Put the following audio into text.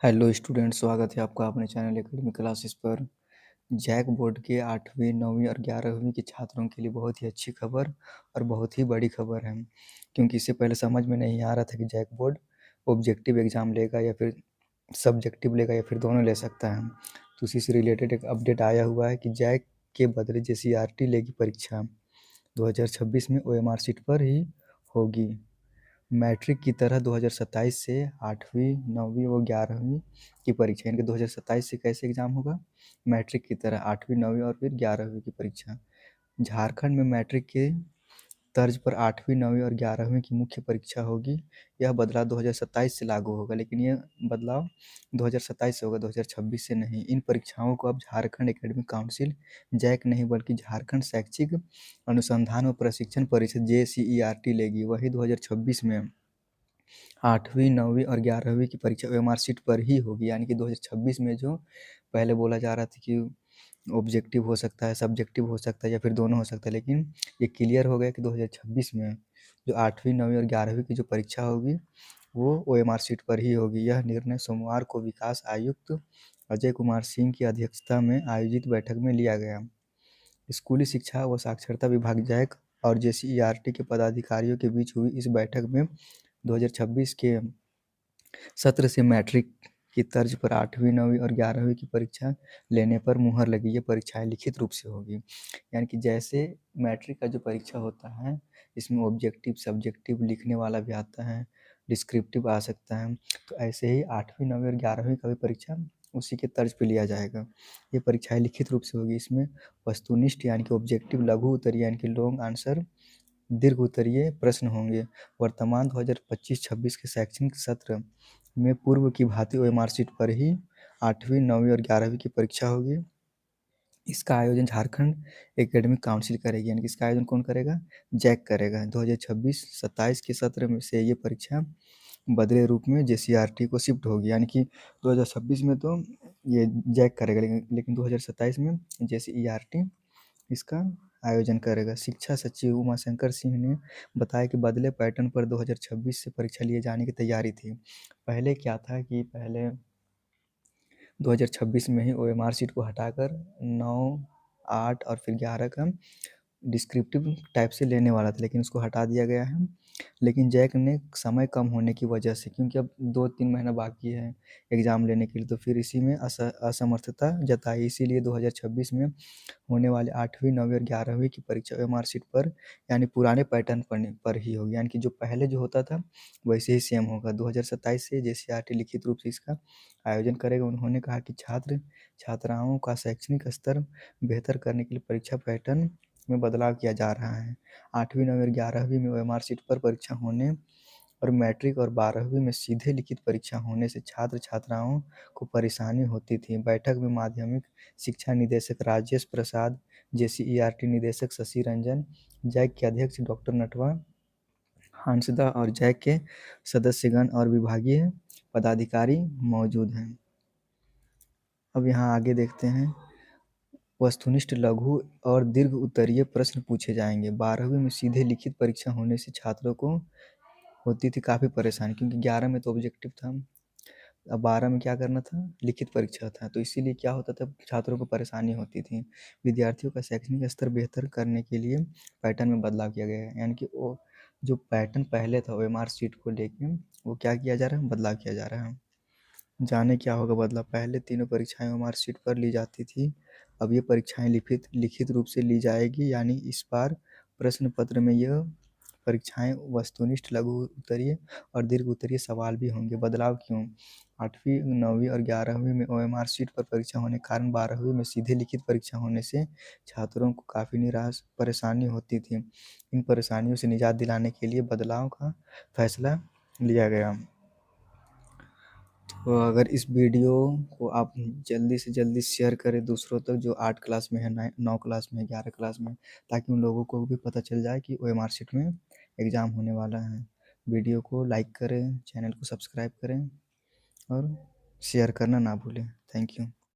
Hello student, स्वागत है आपका अपने चैनल एकेडमी क्लासेस पर। जैक बोर्ड के 8वीं 9वीं और 11वीं के छात्रों के लिए बहुत ही अच्छी खबर और बहुत ही बड़ी खबर है, क्योंकि इससे पहले समझ में नहीं आ रहा था कि जैक बोर्ड ऑब्जेक्टिव एग्ज़ाम लेगा या फिर सब्जेक्टिव लेगा या फिर दोनों ले सकता है। तो उसी से रिलेटेड एक अपडेट आया हुआ है कि जैक के बदले जेसीईआरटी लेगी परीक्षा 2026 में ओएमआर सीट पर ही होगी। मैट्रिक की तरह 2027 से 8वीं 9वीं व 11वीं की परीक्षा, यानी कि 2027 से कैसे एग्ज़ाम होगा, मैट्रिक की तरह 8वीं 9वीं और फिर 11वीं की परीक्षा। झारखंड में मैट्रिक के तर्ज पर 8वीं 9वीं और 11वीं की मुख्य परीक्षा होगी। यह बदलाव 2027 से लागू होगा, लेकिन यह बदलाव 2027 से होगा, 2026 से नहीं। इन परीक्षाओं को अब झारखंड एकेडमिक काउंसिल जैक नहीं बल्कि झारखंड शैक्षिक अनुसंधान व प्रशिक्षण परिषद जेसीईआरटी लेगी। वही 2026 में 8वीं 9वीं और 11वीं की परीक्षा ओएमआर सीट पर ही होगी, यानी कि 2026 में जो पहले बोला जा रहा था कि ऑब्जेक्टिव हो सकता है, सब्जेक्टिव हो सकता है या फिर दोनों हो सकता है, लेकिन ये क्लियर हो गया कि 2026 में जो 8वीं 9वीं और 11वीं की जो परीक्षा होगी वो ओएमआर सीट पर ही होगी। यह निर्णय सोमवार को विकास आयुक्त अजय कुमार सिंह की अध्यक्षता में आयोजित बैठक में लिया गया। स्कूली शिक्षा व साक्षरता विभाग जैक और जेसीईआरटी के पदाधिकारियों के बीच हुई इस बैठक में 2026 के सत्र से मैट्रिक की तर्ज पर 8वीं 9वीं और 11वीं की परीक्षा लेने पर मुहर लगी। ये परीक्षाएं लिखित रूप से होगी, यानी कि जैसे मैट्रिक का जो परीक्षा होता है इसमें ऑब्जेक्टिव सब्जेक्टिव लिखने वाला भी आता है, डिस्क्रिप्टिव आ सकता है, तो ऐसे ही 8वीं 9वीं और 11वीं का भी परीक्षा उसी के तर्ज पे लिया जाएगा। ये परीक्षाएं लिखित रूप से होगी। इसमें वस्तुनिष्ठ यानी कि ऑब्जेक्टिव, लघु उत्तरीय यानी कि लॉन्ग आंसर, दीर्घ उत्तरीय प्रश्न होंगे। वर्तमान 2025-26 के शैक्षणिक सत्र में पूर्व की भांति ओएमआर सीट पर ही 8वीं 9वीं और 11वीं की परीक्षा होगी। इसका आयोजन झारखंड एकेडमिक काउंसिल करेगी, यानी कि इसका आयोजन कौन करेगा, जैक करेगा। 2026-27 के सत्र में से ये परीक्षा बदले रूप में जेसीईआरटी को शिफ्ट होगी, यानी कि 2026 में तो ये जैक करेगा, लेकिन 2027 में जेसीईआरटी इसका आयोजन करेगा। शिक्षा सचिव उमाशंकर सिंह ने बताया कि बदले पैटर्न पर 2026 से परीक्षा लिए जाने की तैयारी थी। पहले क्या था कि पहले 2026 में ही ओएमआर सीट को हटाकर 9, 8 और फिर 11 का डिस्क्रिप्टिव टाइप से लेने वाला था, लेकिन उसको हटा दिया गया है। लेकिन जैक ने समय कम होने की वजह से, क्योंकि अब 2-3 महीना बाकी है एग्ज़ाम लेने के लिए, तो फिर इसी में असमर्थता जताई। इसीलिए 2026 में होने वाले 8वीं 9वीं और 11वीं की परीक्षा ओएमआर सीट पर यानी पुराने पैटर्न पर ही होगी, यानी कि जो पहले जो होता था वैसे ही सेम होगा। 2027 से जेसीईआरटी लिखित रूप से इसका आयोजन करेगा। उन्होंने कहा कि छात्र छात्राओं का शैक्षणिक स्तर बेहतर करने के लिए परीक्षा पैटर्न में बदलाव किया जा रहा है। 8वीं 9वीं और 11वीं में ओएमआर सीट पर परीक्षा होने और मैट्रिक और 12वीं में सीधे लिखित परीक्षा होने से छात्र छात्राओं को परेशानी होती थी। बैठक में माध्यमिक शिक्षा निदेशक राजेश प्रसाद, जेसीईआरटी निदेशक शशि रंजन, जैक के अध्यक्ष डॉक्टर नटवा हांसदा और जैक के सदस्यगण और विभागीय पदाधिकारी मौजूद हैं। अब यहाँ आगे देखते हैं। वस्तुनिष्ठ लघु और दीर्घ उत्तरीय प्रश्न पूछे जाएंगे। 12वीं में सीधे लिखित परीक्षा होने से छात्रों को होती थी काफ़ी परेशानी, क्योंकि 11 में तो ऑब्जेक्टिव था, अब 12 में क्या करना था, लिखित परीक्षा था, तो इसीलिए क्या होता था, छात्रों को परेशानी होती थी। विद्यार्थियों का शैक्षणिक स्तर बेहतर करने के लिए पैटर्न में बदलाव किया गया है, यानी कि वो जो पैटर्न पहले था ओएमआर सीट को लेके वो क्या किया जा रहा है, बदलाव किया जा रहा है। जाने क्या होगा बदलाव। पहले तीनों परीक्षाएं ओएमआर सीट पर ली जाती थी, अब ये परीक्षाएं लिखित रूप से ली जाएगी, यानी इस बार प्रश्न पत्र में यह परीक्षाएं वस्तुनिष्ठ लघु उत्तरीय और दीर्घ उत्तरीय सवाल भी होंगे। बदलाव क्यों, 8वीं 9वीं और 11वीं में ओएमआर सीट पर परीक्षा होने के कारण 12वीं में सीधे लिखित परीक्षा होने से छात्रों को काफ़ी निराश परेशानी होती थी। इन परेशानियों से निजात दिलाने के लिए बदलाव का फैसला लिया गया। तो अगर इस वीडियो को आप जल्दी से जल्दी शेयर करें दूसरों तक जो 8 क्लास में है, 9 क्लास में है, 11 क्लास में, ताकि उन लोगों को भी पता चल जाए कि ओएमआर सीट में एग्ज़ाम होने वाला है। वीडियो को लाइक करें, चैनल को सब्सक्राइब करें और शेयर करना ना भूलें। Thank you.